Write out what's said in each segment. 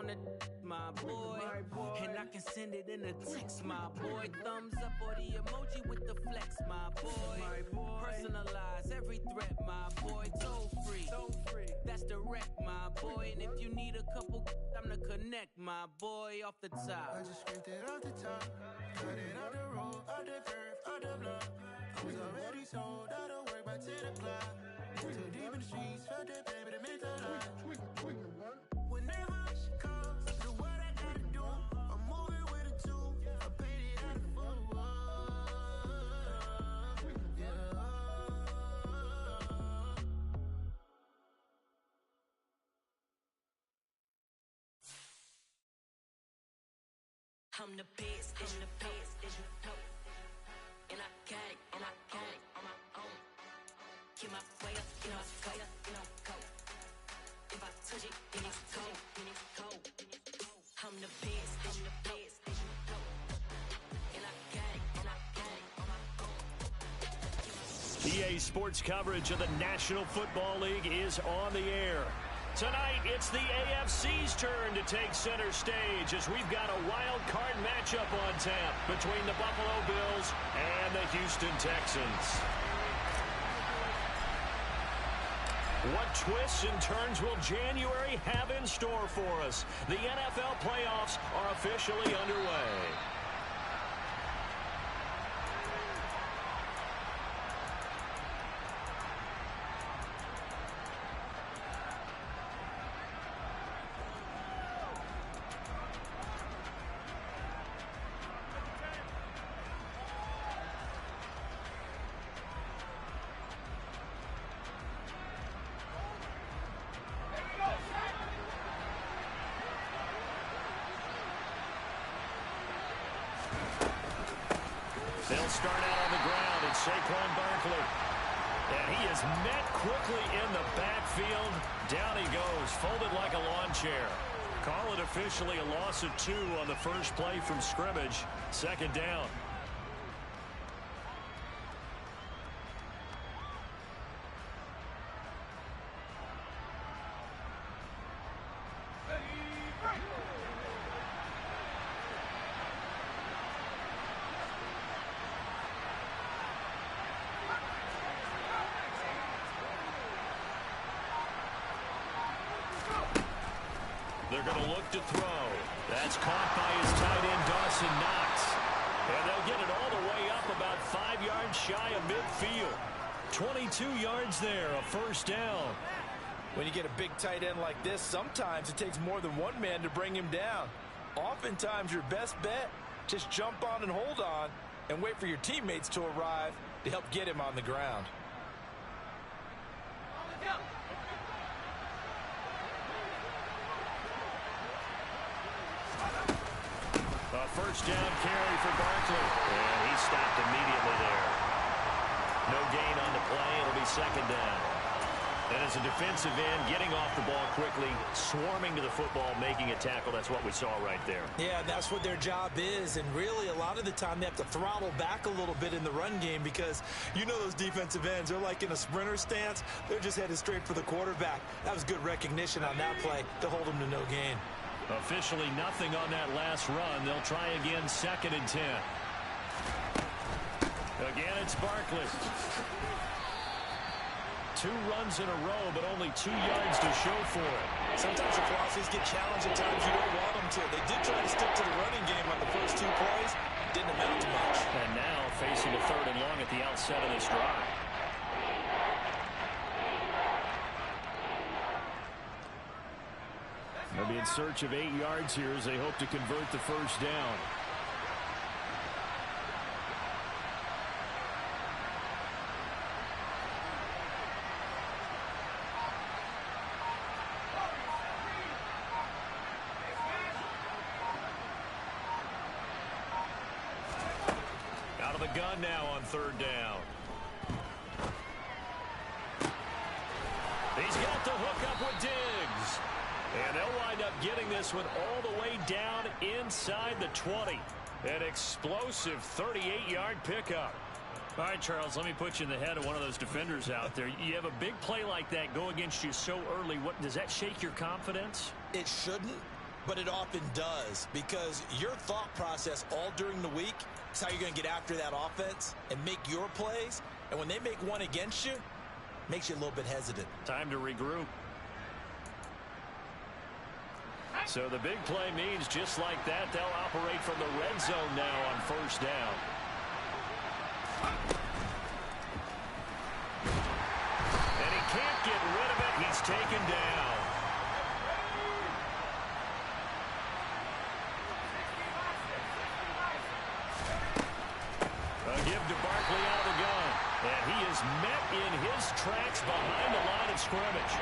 on the my boy. And I can send it in a text, my boy. Thumbs up or the emoji with the flex, my boy. Personalize every threat, my boy. Toll free. That's direct, my boy. And if you need a couple, I'm to connect, my boy, off the top. I just scraped it off the top. Cut it out the road, out the curve, out the block. I was already sold out of work by 10 o'clock. Too deep in the streets, felt that baby, that meant a lot. Whenever she calls, do what I gotta do. I'm moving with a two. I paid it out of full. Yeah. I'm the best, and the best, as you know. And I got it, on my own. Get my way up, you know, go. If I touch it, then it's cold. I'm the best, as you know. And I got it, on my own. EA Sports coverage of the National Football League is on the air. Tonight, it's the AFC's turn to take center stage as we've got a wild card matchup on tap between the Buffalo Bills and the Houston Texans. What twists and turns will January have in store for us? The NFL playoffs are officially underway. They'll start out on the ground, and Saquon Barkley. And he is met quickly in the backfield. Down he goes, folded like a lawn chair. Call it officially a loss of 2 on the first play from scrimmage. Second down. They're going to look to throw. That's caught by his tight end, Dawson Knox. And they'll get it all the way up about 5 yards shy of midfield. 22 yards there, a first down. When you get a big tight end like this, sometimes it takes more than one man to bring him down. Oftentimes, your best bet, just jump on and hold on and wait for your teammates to arrive to help get him on the ground. A first down carry for Barkley. And he stopped immediately there. No gain on the play. It'll be second down. And as a defensive end, getting off the ball quickly, swarming to the football, making a tackle. That's what we saw right there. Yeah, that's what their job is. And really, a lot of the time, they have to throttle back a little bit in the run game because you know those defensive ends, they're like in a sprinter stance. They're just headed straight for the quarterback. That was good recognition on that play to hold them to no gain. Officially nothing on that last run. They'll try again, 2nd and 10. Again, it's Barkley. 2 runs in a row, but only 2 yards to show for it. Sometimes the philosophies get challenged at times you don't want them to. They did try to stick to the running game on the first 2 plays. Didn't amount to much. And now facing a 3rd and long at the outset of this drive. They'll be in search of 8 yards here as they hope to convert the first down. Out of the gun now on 3rd down. He's got the hook up with Diggs. And they'll wind up getting this one all the way down inside the 20. An explosive 38-yard pickup. All right, Charles, let me put you in the head of one of those defenders out there. You have a big play like that go against you so early. What does that shake your confidence? It shouldn't, But it often does, because your thought process all during the week is how you're going to get after that offense and make your plays. And when they make one against you, it makes you a little bit hesitant. Time to regroup. So the big play means just like that, they'll operate from the red zone now on first down. And he can't get rid of it. He's taken down. A give to Barkley out of the gun. And he is met in his tracks behind the line of scrimmage.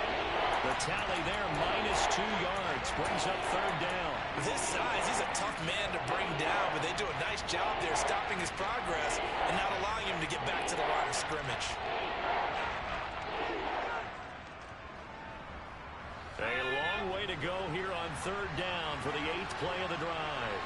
The tally there, -2 yards, brings up third down. With his size, he's a tough man to bring down, but they do a nice job there stopping his progress and not allowing him to get back to the line of scrimmage. A long way to go here on third down for the 8th play of the drive.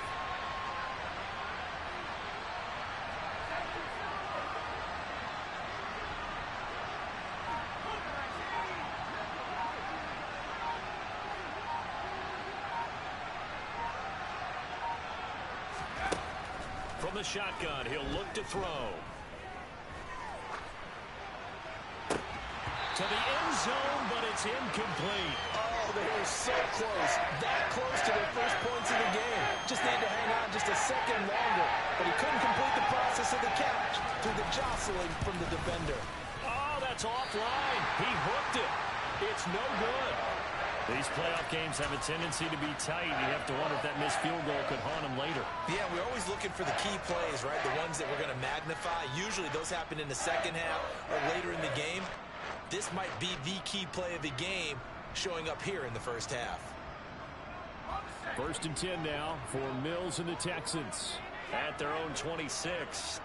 From the shotgun, he'll look to throw. To the end zone, but it's incomplete. Oh, they were so close. That close to their first points of the game. Just needed to hang on just a second longer. But he couldn't complete the process of the catch through the jostling from the defender. Oh, that's offline. He hooked it. It's no good. These playoff games have a tendency to be tight. You have to wonder if that missed field goal could haunt him later. Yeah, we're always looking for the key plays, right? The ones that we're going to magnify. Usually those happen in the second half or later in the game. This might be the key play of the game showing up here in the first half. 1st and 10 now for Mills and the Texans at their own 26.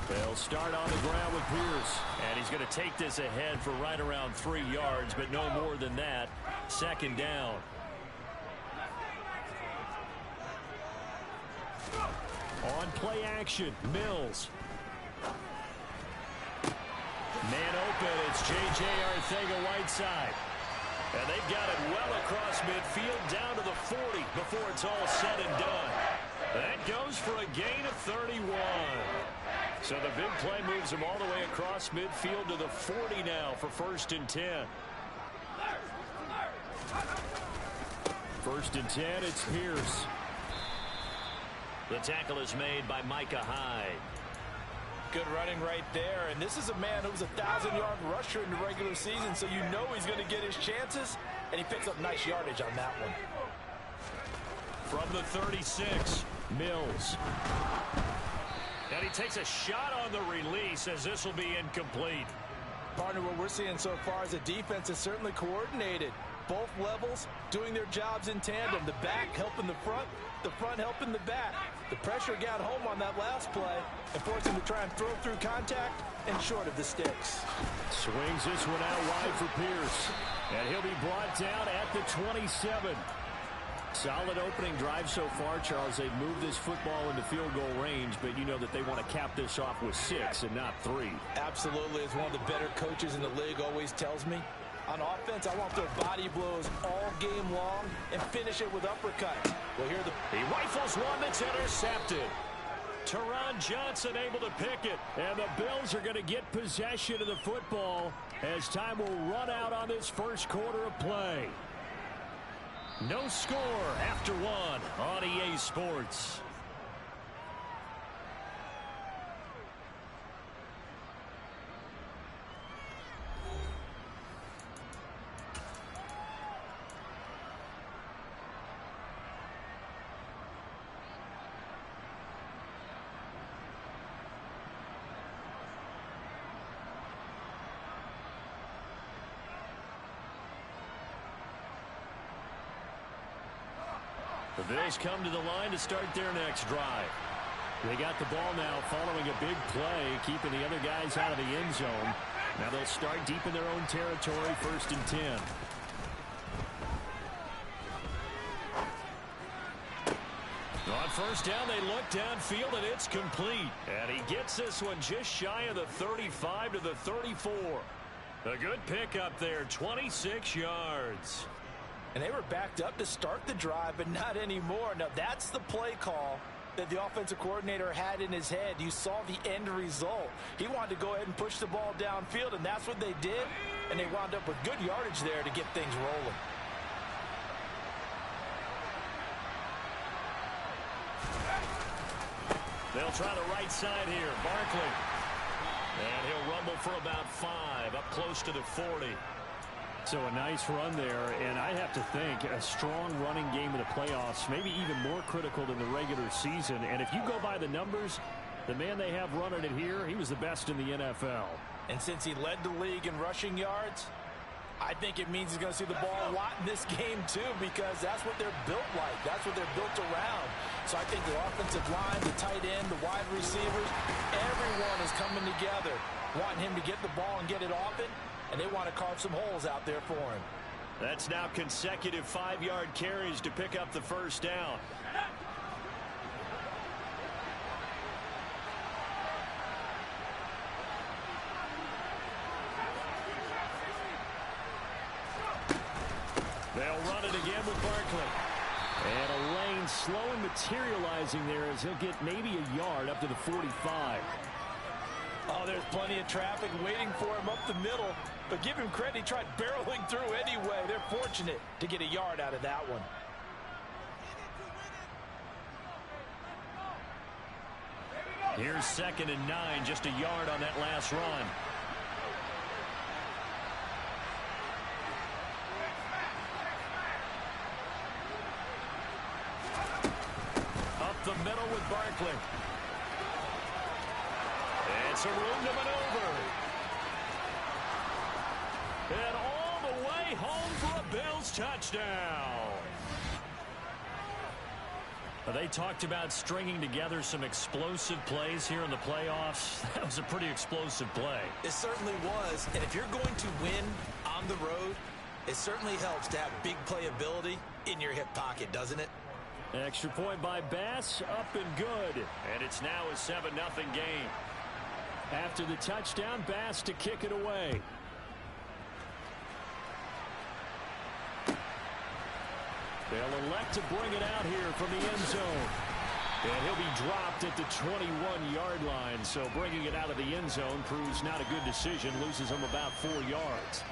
They'll start on the ground with Pierce. And he's going to take this ahead for right around 3 yards, but no more than that. 2nd down. On play action, Mills. Man open, it's J.J. Arcega-Whiteside. And they've got it well across midfield down to the 40 before it's all said and done. That goes for a gain of 31. So the big play moves him all the way across midfield to the 40 now for 1st and 10. 1st and 10, it's Pierce. The tackle is made by Micah Hyde. Good running right there. And this is a man who was a 1,000-yard rusher in the regular season, so you know he's going to get his chances. And he picks up nice yardage on that one. From the 36, Mills. And he takes a shot on the release as this will be incomplete. Partner, what we're seeing so far is the defense is certainly coordinated. Both levels doing their jobs in tandem. The back helping the front helping the back. The pressure got home on that last play and forced him to try and throw through contact and short of the sticks. Swings this one out wide for Pierce. And he'll be brought down at the 27. Solid opening drive so far, Charles. They've moved this football into field goal range, but you know that they want to cap this off with 6 and not 3. Absolutely. As one of the better coaches in the league always tells me, on offense, I want their body blows all game long and finish it with uppercuts. Well, here he rifles one that's intercepted. Teron Johnson able to pick it, and the Bills are going to get possession of the football as time will run out on this first quarter of play. No score after 1 on EA Sports. The Bills come to the line to start their next drive. They got the ball now following a big play, keeping the other guys out of the end zone. Now they'll start deep in their own territory, 1st and 10. On first down, they look downfield, and it's complete. And he gets this one just shy of the 35 to the 34. A good pickup there, 26 yards. And they were backed up to start the drive, but not anymore. Now, that's the play call that the offensive coordinator had in his head. You saw the end result. He wanted to go ahead and push the ball downfield, and that's what they did. And they wound up with good yardage there to get things rolling. They'll try the right side here. Barkley. And he'll rumble for about 5, up close to the 40. So a nice run there, and I have to think a strong running game in the playoffs, maybe even more critical than the regular season. And if you go by the numbers, the man they have running it here, he was the best in the NFL. And since he led the league in rushing yards, I think it means he's going to see the ball a lot in this game too, because that's what they're built like. That's what they're built around. So I think the offensive line, the tight end, the wide receivers, everyone is coming together, wanting him to get the ball and get it often. And they want to carve some holes out there for him. That's now consecutive 5-yard carries to pick up the first down. They'll run it again with Barkley. And a lane slowly materializing there as he'll get maybe a yard up to the 45. Oh, there's plenty of traffic waiting for him up the middle. But give him credit, he tried barreling through anyway. They're fortunate to get a yard out of that one. Here's 2nd and 9, just a yard on that last run. Up the middle with Barkley. It's a room to maneuver. And all the way home for a Bills touchdown. They talked about stringing together some explosive plays here in the playoffs. That was a pretty explosive play. It certainly was. And if you're going to win on the road, it certainly helps to have big playability in your hip pocket, doesn't it? Extra point by Bass, up and good. And it's now a 7-0 game. After the touchdown, Bass to kick it away. They'll elect to bring it out here from the end zone. And he'll be dropped at the 21-yard line. So bringing it out of the end zone proves not a good decision. Loses him about 4 yards.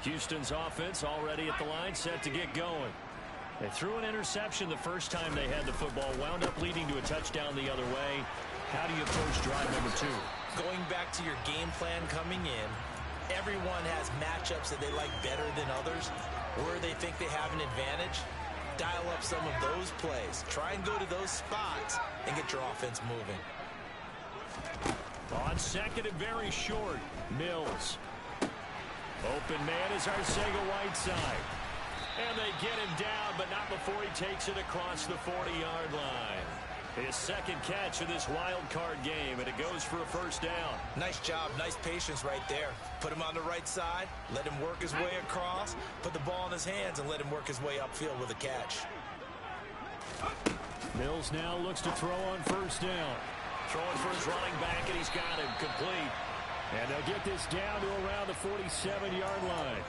Houston's offense already at the line, set to get going. They threw an interception the first time they had the football, wound up leading to a touchdown the other way. How do you approach drive number 2? Going back to your game plan coming in, everyone has matchups that they like better than others, where they think they have an advantage. Dial up some of those plays. Try and go to those spots and get your offense moving. On 2nd and very short, Mills. Open man is Arcega-Whiteside. And they get him down, but not before he takes it across the 40-yard line. His 2nd catch of this wild card game, and it goes for a first down. Nice job, nice patience right there. Put him on the right side, let him work his way across, put the ball in his hands, and let him work his way upfield with a catch. Mills now looks to throw on first down. Throwing for his running back, and he's got him complete. And they'll get this down to around the 47-yard line.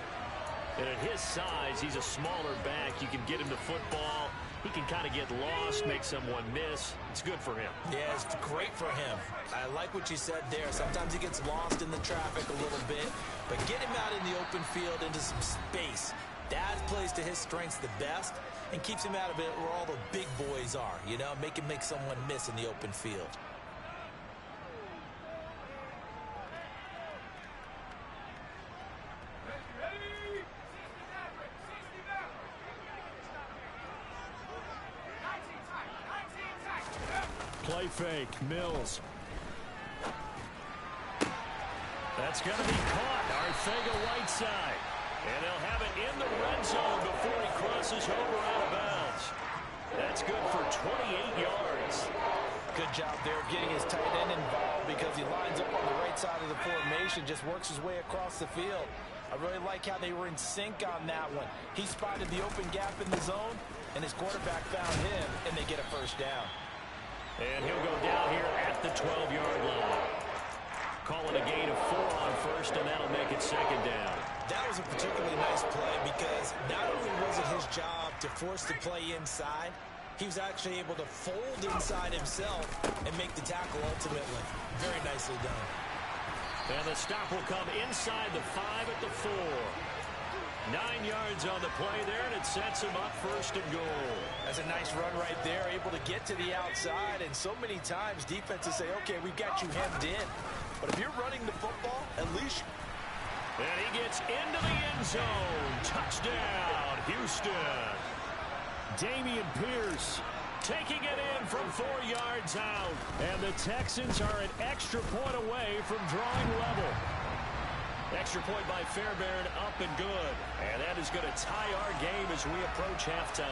And at his size, he's a smaller back. You can get him the football. He can kind of get lost, make someone miss. It's good for him. Yeah, it's great for him. I like what you said there. Sometimes he gets lost in the traffic a little bit. But get him out in the open field into some space. That plays to his strengths the best and keeps him out of it where all the big boys are. You know, make him make someone miss in the open field. Play fake, Mills. That's going to be caught. Arcega-Whiteside. And they'll have it in the red zone before he crosses over out of bounds. That's good for 28 yards. Good job there getting his tight end involved because he lines up on the right side of the formation, just works his way across the field. I really like how they were in sync on that one. He spotted the open gap in the zone, and his quarterback found him, and they get a first down. And he'll go down here at the 12-yard line. Call it a gain of 4 on first, and that'll make it second down. That was a particularly nice play because not only was it his job to force the play inside, he was actually able to fold inside himself and make the tackle ultimately. Very nicely done. And the stop will come inside the 5 at the 4. 9 yards on the play there, and it sets him up first and goal. That's a nice run right there, able to get to the outside. And so many times defenses say, okay, we've got you hemmed in. But if you're running the football, at least... And he gets into the end zone. Touchdown, Houston. Dameon Pierce taking it in from 4 yards out. And the Texans are an extra point away from drawing level. Extra point by Fairbairn, up and good. And that is going to tie our game as we approach halftime.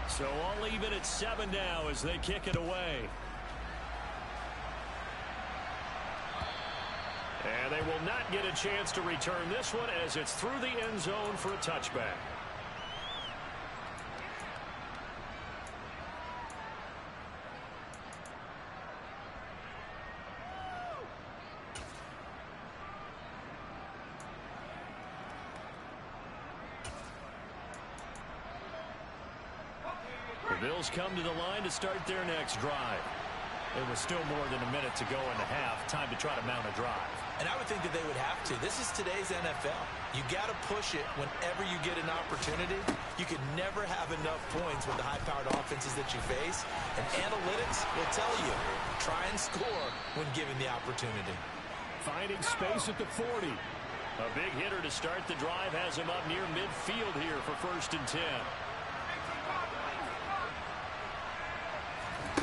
So all even at 7 now as they kick it away. And they will not get a chance to return this one as it's through the end zone for a touchback. The Bills come to the line to start their next drive. It was still more than a minute to go in the half. Time to try to mount a drive. And I would think that they would have to. This is today's NFL. You got to push it whenever you get an opportunity. You can never have enough points with the high-powered offenses that you face. And analytics will tell you, try and score when given the opportunity. Finding space at the 40. A big hitter to start the drive has him up near midfield here for 1st and 10.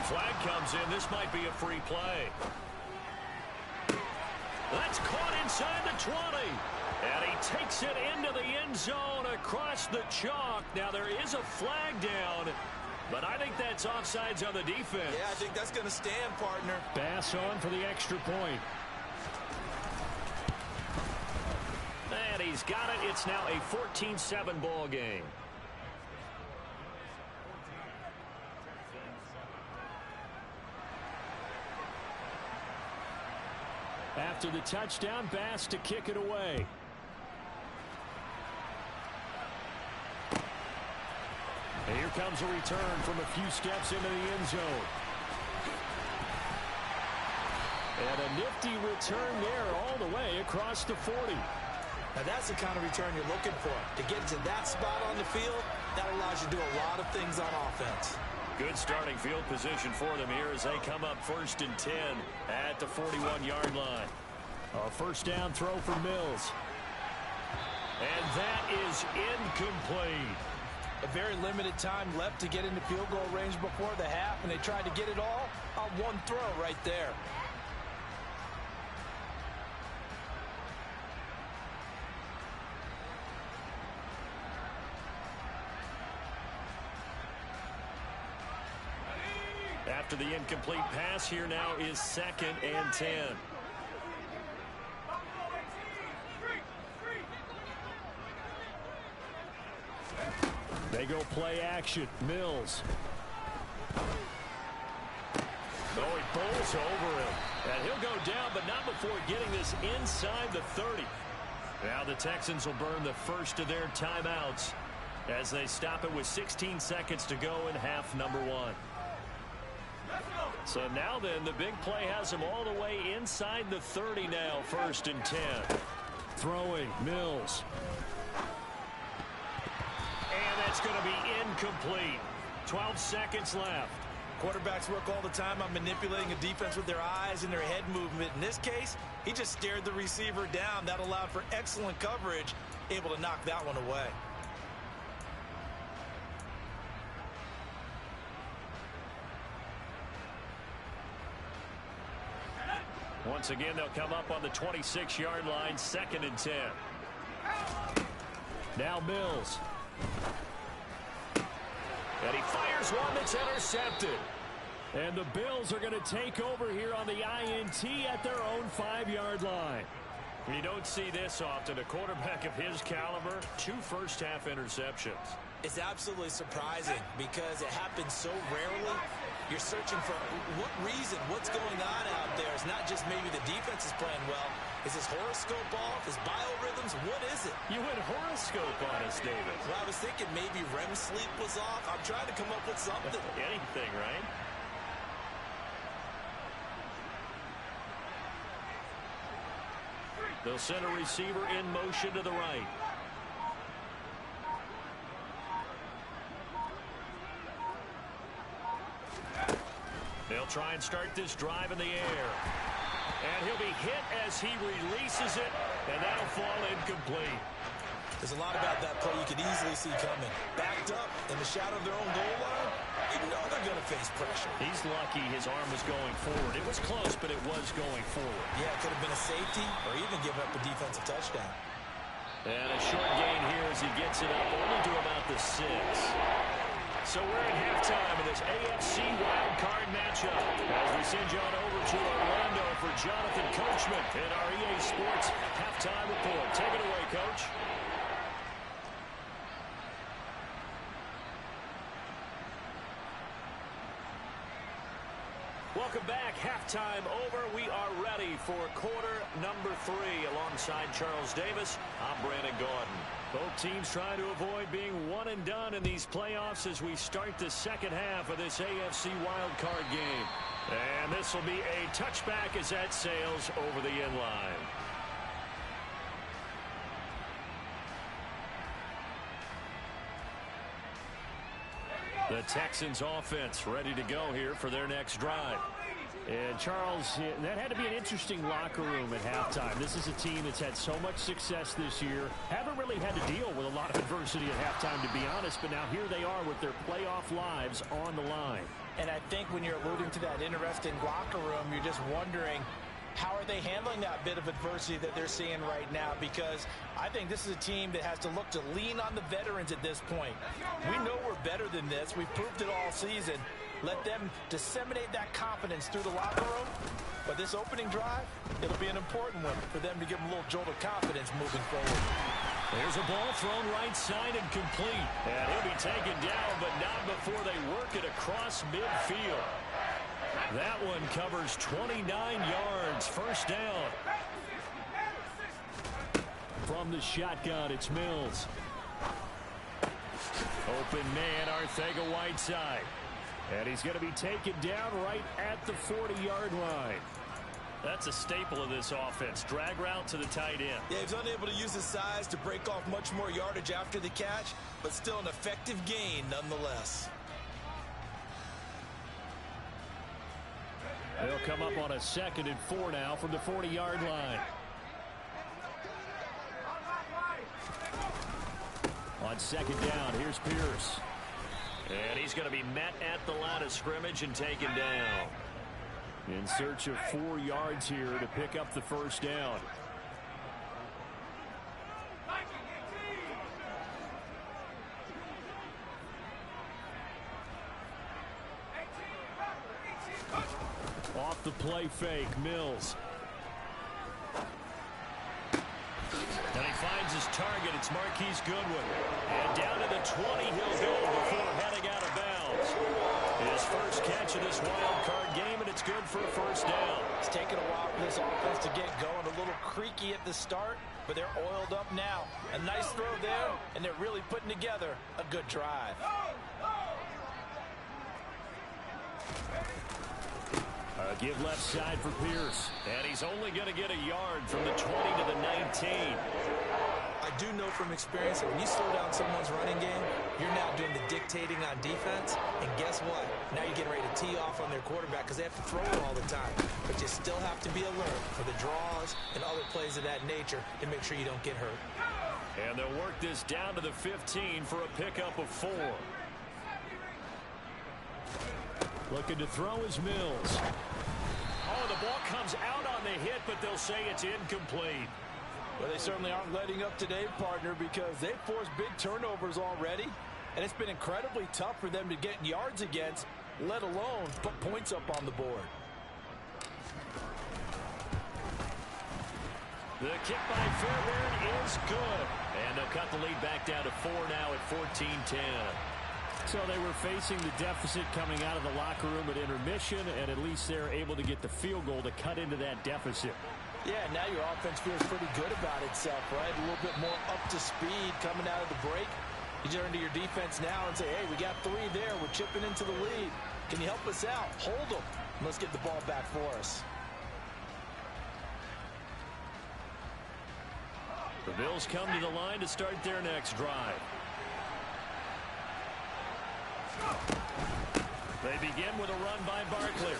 Flag comes in. This might be a free play. That's caught inside the 20. And he takes it into the end zone across the chalk. Now there is a flag down, but I think that's offsides on the defense. Yeah, I think that's going to stand, partner. Bass on for the extra point. And he's got it. It's now a 14-7 ball game. After the touchdown, Bass to kick it away. And here comes a return from a few steps into the end zone. And a nifty return there all the way across the 40. Now that's the kind of return you're looking for. To get to that spot on the field, that allows you to do a lot of things on offense. Good starting field position for them here as they come up 1st and 10 at the 41-yard line. A first down throw for Mills. And that is incomplete. A very limited time left to get into field goal range before the half, and they tried to get it all on one throw right there. After the incomplete pass, here now is 2nd and 10. They go play action. Mills. Oh, he bowls over him. And he'll go down, but not before getting this inside the 30. Now the Texans will burn the first of their timeouts as they stop it with 16 seconds to go in half number 1. So now then, the big play has him all the way inside the 30 now, 1st and 10. Throwing, Mills. And that's going to be incomplete. 12 seconds left. Quarterbacks work all the time on manipulating a defense with their eyes and their head movement. In this case, he just stared the receiver down. That allowed for excellent coverage, able to knock that one away. Once again, they'll come up on the 26-yard line, 2nd and 10. Now Mills. And he fires one that's intercepted. And the Bills are going to take over here on the INT at their own 5-yard line. You don't see this often. A quarterback of his caliber, 2 first-half interceptions. It's absolutely surprising because it happens so rarely. You're searching for what reason, what's going on out there. It's not just maybe the defense is playing well. Is his horoscope off? His biorhythms? What is it? You went horoscope on us, David. Well, I was thinking maybe REM sleep was off. I'm trying to come up with something. Anything, right? They'll send a receiver in motion to the right. They'll try and start this drive in the air. And he'll be hit as he releases it, and that'll fall incomplete. There's a lot about that play you could easily see coming. Backed up in the shadow of their own goal line, you know they're going to face pressure. He's lucky his arm was going forward. It was close, but it was going forward. Yeah, it could have been a safety or even give up a defensive touchdown. And a short gain here as he gets it up only to about the 6. So we're at halftime of this AFC Wildcard matchup as we send you on over to Orlando for Jonathan Coachman in our EA Sports halftime report. Take it away, Coach. Welcome back. Halftime over. We are ready for quarter number 3 alongside Charles Davis. I'm Brandon Gaudin. Both teams trying to avoid being one and done in these playoffs as we start the second half of this AFC wildcard game. And this will be a touchback as that sails over the end line. The Texans offense ready to go here for their next drive. And, Charles, that had to be an interesting locker room at halftime. This is a team that's had so much success this year. Haven't really had to deal with a lot of adversity at halftime, to be honest. But now here they are with their playoff lives on the line. And I think when you're alluding to that interesting locker room, you're just wondering, how are they handling that bit of adversity that they're seeing right now? Because I think this is a team that has to look to lean on the veterans at this point. We know we're better than this. We've proved it all season. Let them disseminate that confidence through the locker room. But this opening drive, it'll be an important one for them to give them a little jolt of confidence moving forward. There's a ball thrown right side and complete. And he'll be taken down, but not before they work it across midfield. That one covers 29 yards. First down. From the shotgun, it's Mills. Open man, Arcega-Whiteside. And he's going to be taken down right at the 40-yard line. That's a staple of this offense. Drag route to the tight end. Yeah, he's unable to use his size to break off much more yardage after the catch, but still an effective gain nonetheless. They'll come up on a 2nd and 4 now from the 40-yard line. On 2nd down, here's Pierce. And he's going to be met at the line of scrimmage and taken down. In search of 4 yards here to pick up the first down. Off the play fake, Mills. And he finds his target. It's Marquise Goodwin. And down to the 20 he'll go before heading out of bounds. His first catch of this wild card game, and it's good for a first down. It's taken a while for this offense to get going. A little creaky at the start, but they're oiled up now. A nice throw there, and they're really putting together a good drive. Give left side for Pierce. And he's only going to get a yard from the 20 to the 19. I do know from experience that when you slow down someone's running game, you're now doing the dictating on defense. And guess what? Now you're getting ready to tee off on their quarterback because they have to throw it all the time. But you still have to be alert for the draws and other plays of that nature to make sure you don't get hurt. And they'll work this down to the 15 for a pickup of 4. Looking to throw is Mills. Oh, the ball comes out on the hit, but they'll say it's incomplete. Well, they certainly aren't letting up today, partner, because they've forced big turnovers already. and it's been incredibly tough for them to get yards against, let alone put points up on the board. The kick by Fairbairn is good. And they'll cut the lead back down to 4 now at 14-10. So they were facing the deficit coming out of the locker room at intermission, and at least they're able to get the field goal to cut into that deficit. Yeah, now your offense feels pretty good about itself, right? A little bit more up to speed coming out of the break. You turn to your defense now and say, hey, we got 3 there. We're chipping into the lead. Can you help us out? Hold them. Let's get the ball back for us. The Bills come to the line to start their next drive. They begin with a run by Barkley.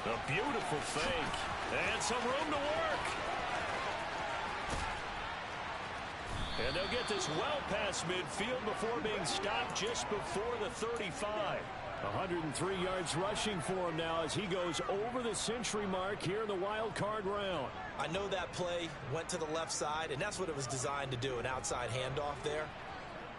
A beautiful fake. And some room to work. And they'll get this well past midfield before being stopped just before the 35. 103 yards rushing for him now as he goes over the century mark here in the wild card round. I know that play went to the left side, and that's what it was designed to do, an outside handoff there.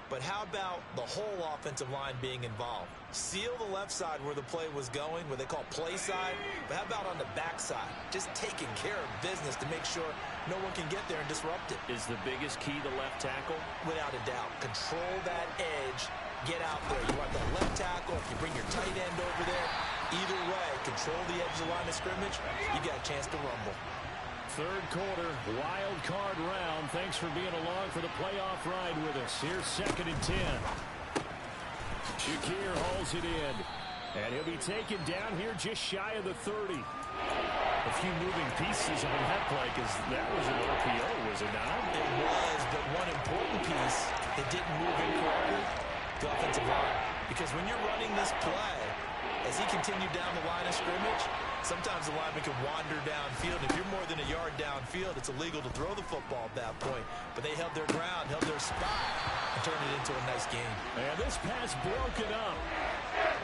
But how about the whole offensive line being involved? Seal the left side where the play was going, what they call play side. But how about on the back side? Just taking care of business to make sure no one can get there and disrupt it. Is the biggest key the left tackle? Without a doubt. Control that edge. Get out there. You want the left tackle. If you bring your tight end over there, either way, control the edge of the line of scrimmage, you got a chance to rumble. Third quarter, wild card round. Thanks for being along for the playoff ride with us. Here's 2nd and 10. Shakir hauls it in. And he'll be taken down here just shy of the 30. A few moving pieces on that play because that was an RPO, was it not? It was, but one important piece that didn't move incorrectly, the offensive line. Because when you're running this play, as he continued down the line of scrimmage, sometimes the lineman can wander downfield. If you're more than a yard downfield, it's illegal to throw the football at that point. But they held their ground, held their spot, and turned it into a nice game. And this pass broken up.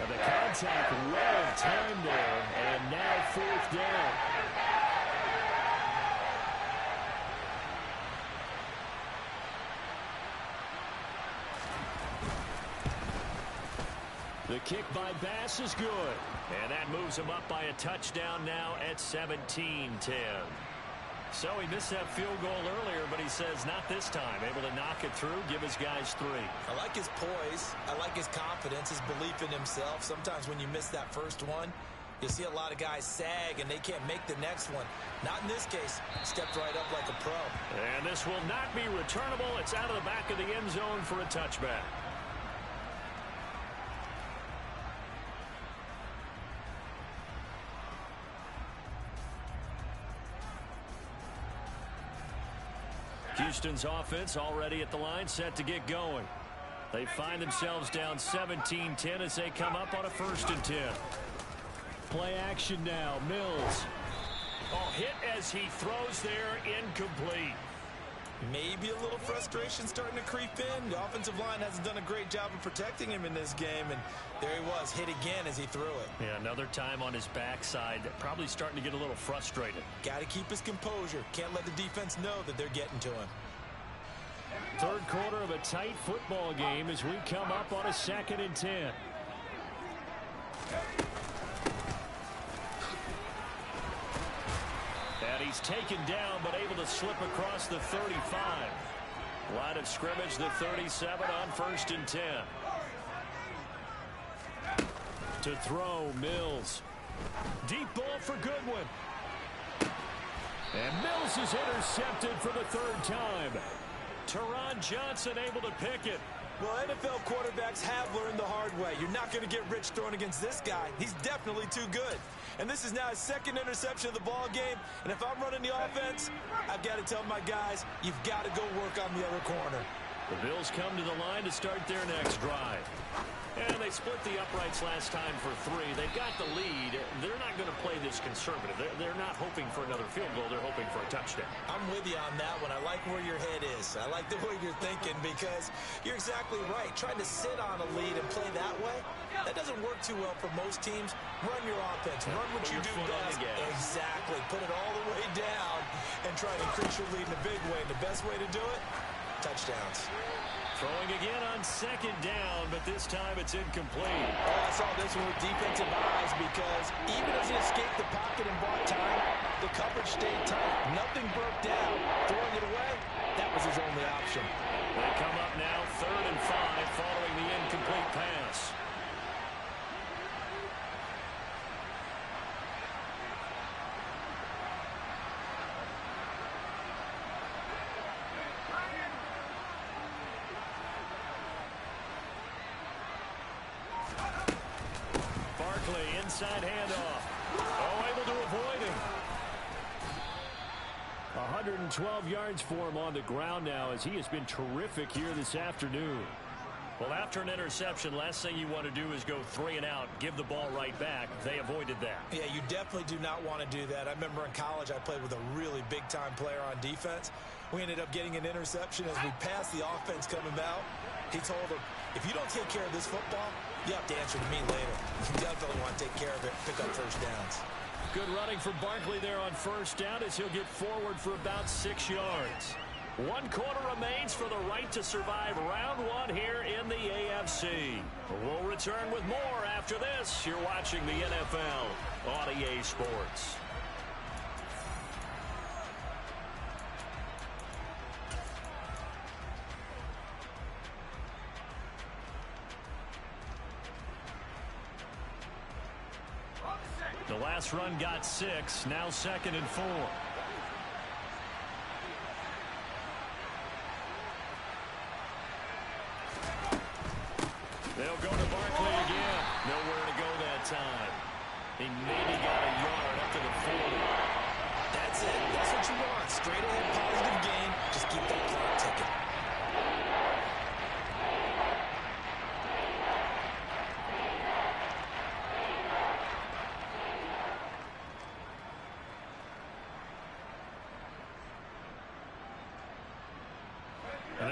And the contact well timed there, and now 4th down. The kick by Bass is good. And that moves him up by a touchdown now at 17-10. So he missed that field goal earlier, but he says not this time. Able to knock it through, give his guys 3. I like his poise. I like his confidence, his belief in himself. Sometimes when you miss that first one, you see a lot of guys sag and they can't make the next one. Not in this case. Stepped right up like a pro. And this will not be returnable. It's out of the back of the end zone for a touchback. Houston's offense already at the line, set to get going. They find themselves down 17-10 as they come up on a 1st and 10. Play action now. Mills. Oh, hit as he throws there, incomplete. Maybe a little frustration starting to creep in. The offensive line hasn't done a great job of protecting him in this game, and there he was, hit again as he threw it. Yeah, another time on his backside, probably starting to get a little frustrated. Got to keep his composure. Can't let the defense know that they're getting to him. Third quarter of a tight football game as we come up on a 2nd and 10. And he's taken down, but able to slip across the 35. Line of scrimmage, the 37 on 1st and 10. To throw, Mills. Deep ball for Goodwin. And Mills is intercepted for the 3rd time. Teron Johnson able to pick it. Well, NFL quarterbacks have learned the hard way. You're not going to get rich throwing against this guy. He's definitely too good. And this is now his 2nd interception of the ball game. And if I'm running the offense, I've got to tell my guys, you've got to go work on the other corner. The Bills come to the line to start their next drive. And they split the uprights last time for 3. They've got the lead. They're not going to play this conservative. They're not hoping for another field goal. They're hoping for a touchdown. I'm with you on that one. I like where your head is. I like the way you're thinking because you're exactly right. Trying to sit on a lead and play that way, that doesn't work too well for most teams. Run your offense. Run what you do best. Exactly. Put it all the way down and try to increase your lead in a big way. And the best way to do it, touchdowns. Throwing again on second down, but this time it's incomplete. I saw this one with defensive eyes because even as he escaped the pocket and bought time, the coverage stayed tight. Nothing broke down. Throwing it away, that was his only option. They come up now 3rd and 5 following the incomplete pass. Inside handoff. Oh, able to avoid him. 112 yards for him on the ground now as he has been terrific here this afternoon. Well, after an interception, last thing you want to do is go 3 and out, give the ball right back. They avoided that. Yeah, you definitely do not want to do that. I remember in college I played with a really big-time player on defense. We ended up getting an interception as we passed the offense coming out. He told him, if you don't take care of this football, you have to answer to me later. You definitely want to take care of it, pick up first downs. Good running for Barkley there on first down as he'll get forward for about 6 yards. 1 quarter remains for the right to survive round 1 here in the AFC. We'll return with more after this. You're watching the NFL on EA Sports. The last run got 6, now 2nd and 4. They'll go to Barkley again. Nowhere to go that time. He maybe got a yard up to the 40. That's it. That's what you want. Straight ahead, positive gain. Just keep that clock ticking.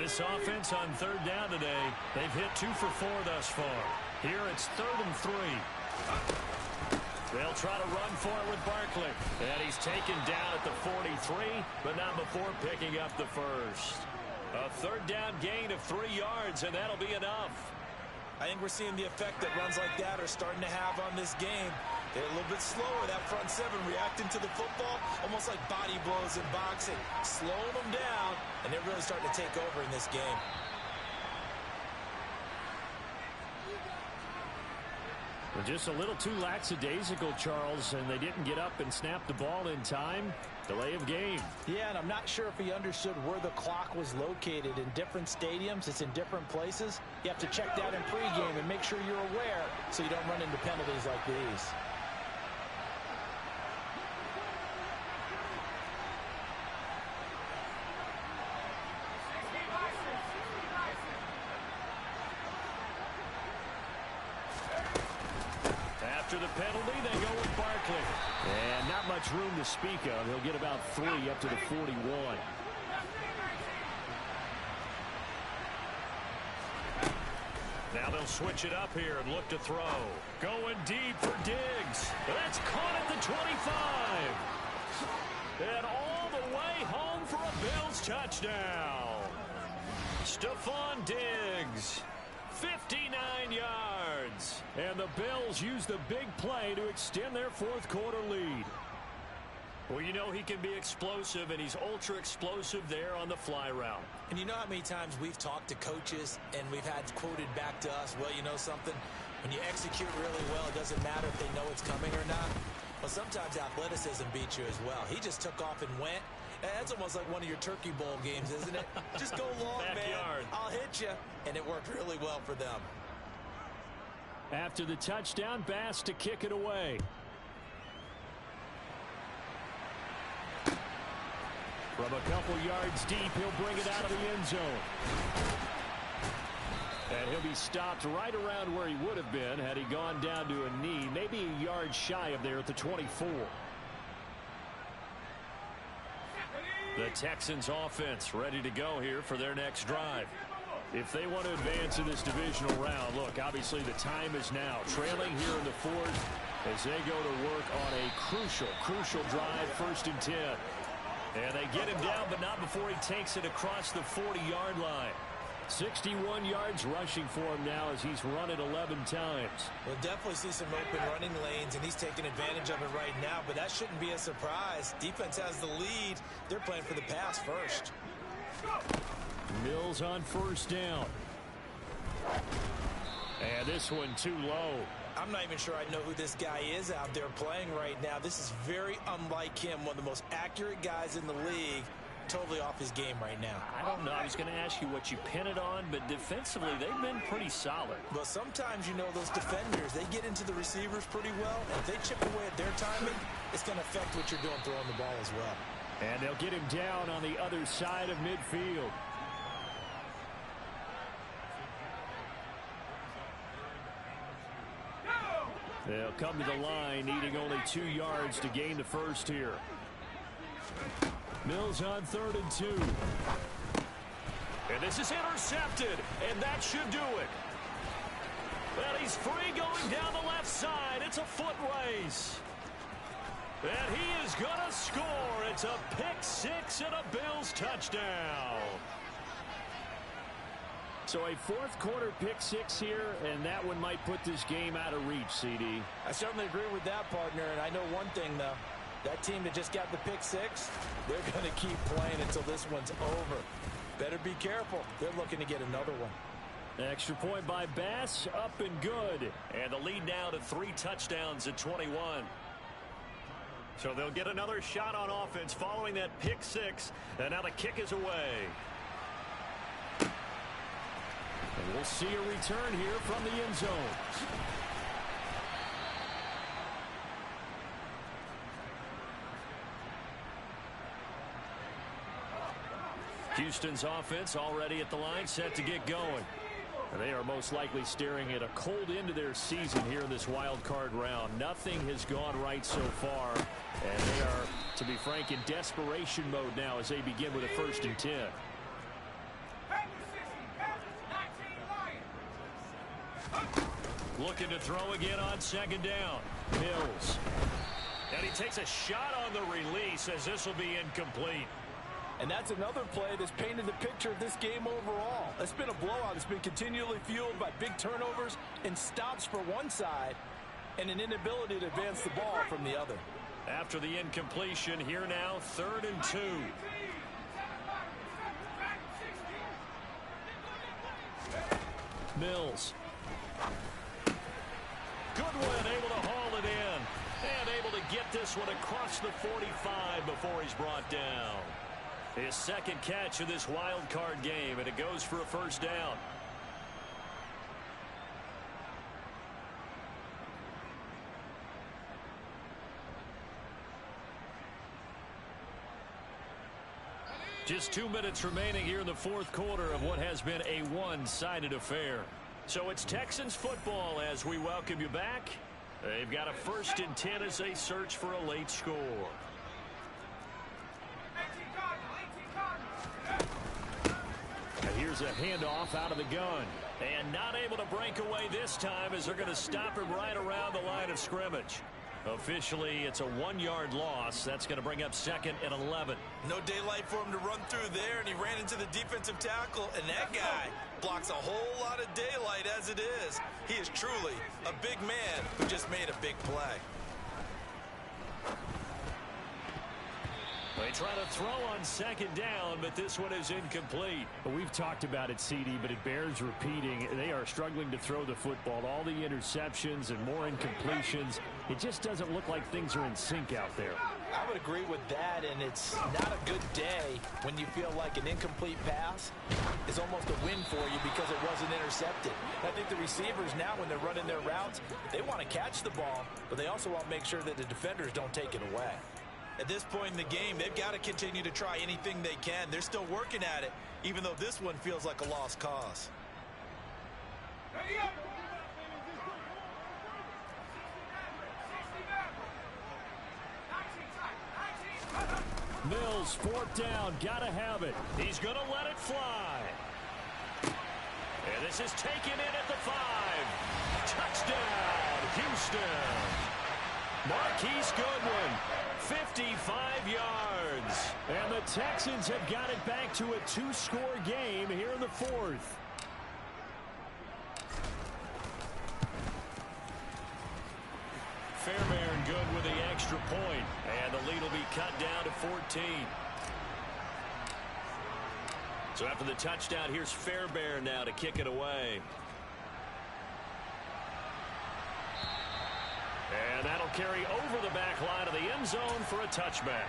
This offense on 3rd down today, they've hit 2 for 4 thus far. Here it's 3rd and 3. They'll try to run for it with Barkley. And he's taken down at the 43, but not before picking up the first. A 3rd down gain of 3 yards, and that'll be enough. I think we're seeing the effect that runs like that are starting to have on this game. They're a little bit slower, that front 7, reacting to the football, almost like body blows in boxing, slowing them down, and they're really starting to take over in this game. They're just a little too lackadaisical, Charles, and they didn't get up and snap the ball in time. Delay of game. Yeah, and I'm not sure if he understood where the clock was located. In different stadiums, it's in different places. You have to check that in pregame and make sure you're aware so you don't run into penalties like these. After the penalty, they go with Barkley. And not much room to speak of. He'll get about 3 up to the 41. Now they'll switch it up here and look to throw. Going deep for Diggs. That's caught at the 25. And all the way home for a Bills touchdown. Stephon Diggs. 59 yards. And the Bills use the big play to extend their 4th quarter lead. Well, you know he can be explosive, and he's ultra explosive there on the fly route. And you know how many times we've talked to coaches and we've had quoted back to us, well, you know something? When you execute really well, it doesn't matter if they know it's coming or not. Well, sometimes athleticism beats you as well. He just took off and went. That's almost like one of your Turkey Bowl games, isn't it? Just go long, man. I'll hit you. And it worked really well for them. After the touchdown, Bass to kick it away. From a couple yards deep, he'll bring it out of the end zone. And he'll be stopped right around where he would have been had he gone down to a knee, maybe a yard shy of there at the 24. The Texans offense ready to go here for their next drive. If they want to advance in this divisional round, look, obviously the time is now. Trailing here in the 4th as they go to work on a crucial drive, 1st and 10. And they get him down, but not before he takes it across the 40-yard line. 61 yards rushing for him now as he's run it 11 times. We'll definitely see some open running lanes, and he's taking advantage of it right now, but that shouldn't be a surprise. Defense has the lead. They're playing for the pass first. Mills on first down. And this one too low. I'm not even sure I know who this guy is out there playing right now. This is very unlike him, one of the most accurate guys in the league. Totally off his game right now. I don't know. I was going to ask you what you pin it on, but defensively, they've been pretty solid. But sometimes, you know, those defenders, they get into the receivers pretty well. And if they chip away at their timing, it's going to affect what you're doing throwing the ball as well. And they'll get him down on the other side of midfield. They'll come to the line, needing only 2 yards to gain the first here. Mills on 3rd and 2. And this is intercepted, and that should do it. Well, he's free going down the left side. It's a foot race. And he is going to score. It's a pick six and a Bills touchdown. So a fourth quarter pick six here, and that one might put this game out of reach, CD. I certainly agree with that, partner, and I know one thing, though. That team that just got the pick six, they're going to keep playing until this one's over. Better be careful. They're looking to get another one. Extra point by Bass, up and good. And the lead now to 3 touchdowns at 21. So they'll get another shot on offense following that pick six. And now the kick is away. And we'll see a return here from the end zone. Houston's offense already at the line, set to get going. They are most likely staring at a cold end to their season here in this wild card round. Nothing has gone right so far, and they are, to be frank, in desperation mode now as they begin with a 1st and 10. Looking to throw again on 2nd down. Mills. And he takes a shot on the release as this will be incomplete. And that's another play that's painted the picture of this game overall. It's been a blowout. It's been continually fueled by big turnovers and stops for one side and an inability to advance the ball from the other. After the incompletion, here now, 3rd and 2. Mills. Goodwin able to haul it in and able to get this one across the 45 before he's brought down. His 2nd catch of this wild card game, and it goes for a 1st down. Just 2 minutes remaining here in the 4th quarter of what has been a one-sided affair. So it's Texans football as we welcome you back. They've got a 1st and 10 as they search for a late score. And here's a handoff out of the gun. And not able to break away this time as they're going to stop him right around the line of scrimmage. Officially, it's a 1-yard loss. That's going to bring up 2nd and 11. No daylight for him to run through there, and he ran into the defensive tackle, and that guy blocks a whole lot of daylight as it is. He is truly a big man who just made a big play. They try to throw on 2nd down, but this one is incomplete. Well, we've talked about it, CD, but it bears repeating. They are struggling to throw the football. All the interceptions and more incompletions. It just doesn't look like things are in sync out there. I would agree with that, and it's not a good day when you feel like an incomplete pass is almost a win for you because it wasn't intercepted. I think the receivers now, when they're running their routes, they want to catch the ball, but they also want to make sure that the defenders don't take it away. At this point in the game, they've got to continue to try anything they can. They're still working at it, even though this one feels like a lost cause. Mills, 4th down, gotta have it. He's going to let it fly. And this is taken in at the 5. Touchdown, Houston. Marquise Goodwin, 55 yards. And the Texans have got it back to a 2-score game here in the fourth. Fairbairn good with the extra point, and the lead will be cut down to 14. So after the touchdown, here's Fairbairn now to kick it away. And that'll carry over the back line of the end zone for a touchback.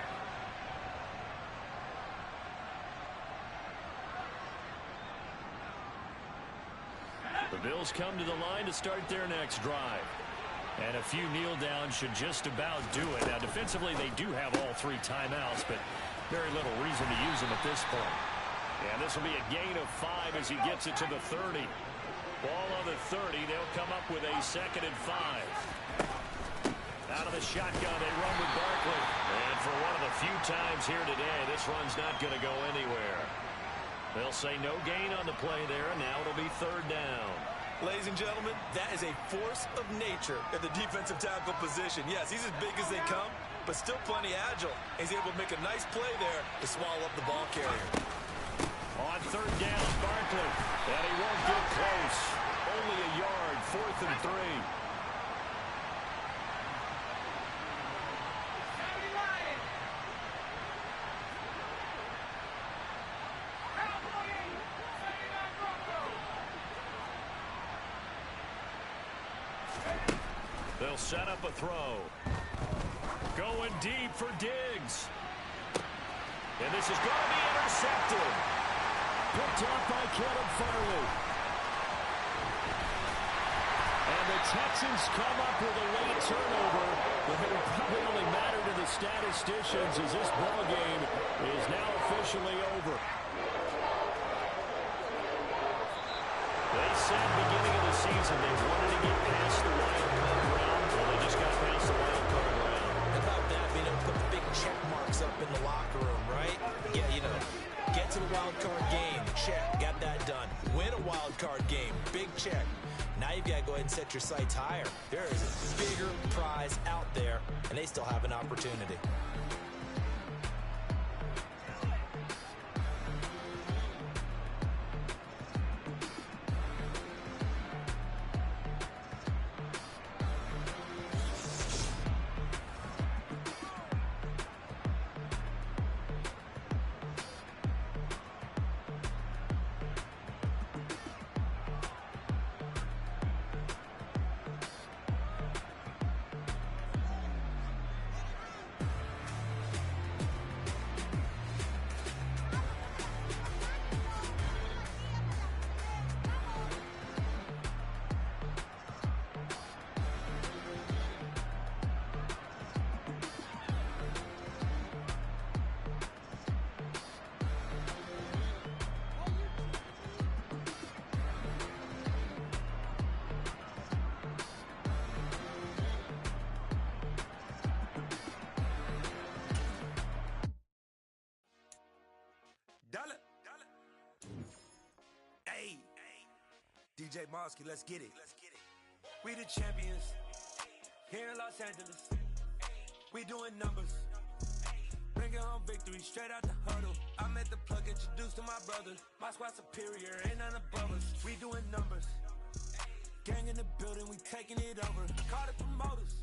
The Bills come to the line to start their next drive. And a few kneel downs should just about do it. Now, defensively, they do have all 3 timeouts, but very little reason to use them at this point. And this will be a gain of 5 as he gets it to the 30. Ball on the 30. They'll come up with a 2nd and 5. Out of the shotgun, they run with Barkley. And for one of the few times here today, this run's not going to go anywhere. They'll say no gain on the play there, and now it'll be 3rd down. Ladies and gentlemen, that is a force of nature at the defensive tackle position. Yes, he's as big as they come, but still plenty agile. He's able to make a nice play there to swallow up the ball carrier. On 3rd down, Barkley. And he won't get close. Only a yard, 4th and 3. They'll set up a throw. Going deep for Diggs. And this is going to be intercepted. Picked off by Caleb Farley. And the Texans come up with a late turnover. But it will probably only matter to the statisticians as this ball game is now officially over. They said beginning of the season they wanted to get past the wild card round. Well, they just got past the wild card round. How about that, being able to put big check marks up in the locker room, right? Yeah, you know, get to the wild card game, check, got that done. Win a wild card game, big check. Now you've got to go ahead and set your sights higher. There is a bigger prize out there, and they still have an opportunity. DJ Mosky, let's get it. We the champions here in Los Angeles. We doing numbers. Bringing home victory straight out the huddle. I'm at the plug, introduced to my brothers. My squad superior, ain't none above us. We doing numbers. Gang in the building, we taking it over. Call the promoters.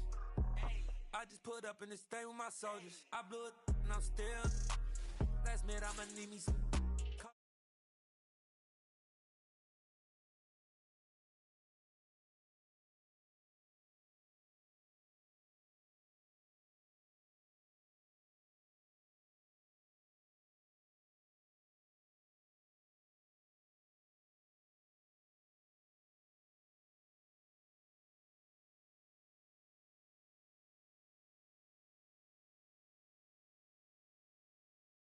I just put up in this thing with my soldiers. I blew it and I'm still. Last minute, I'ma need me some.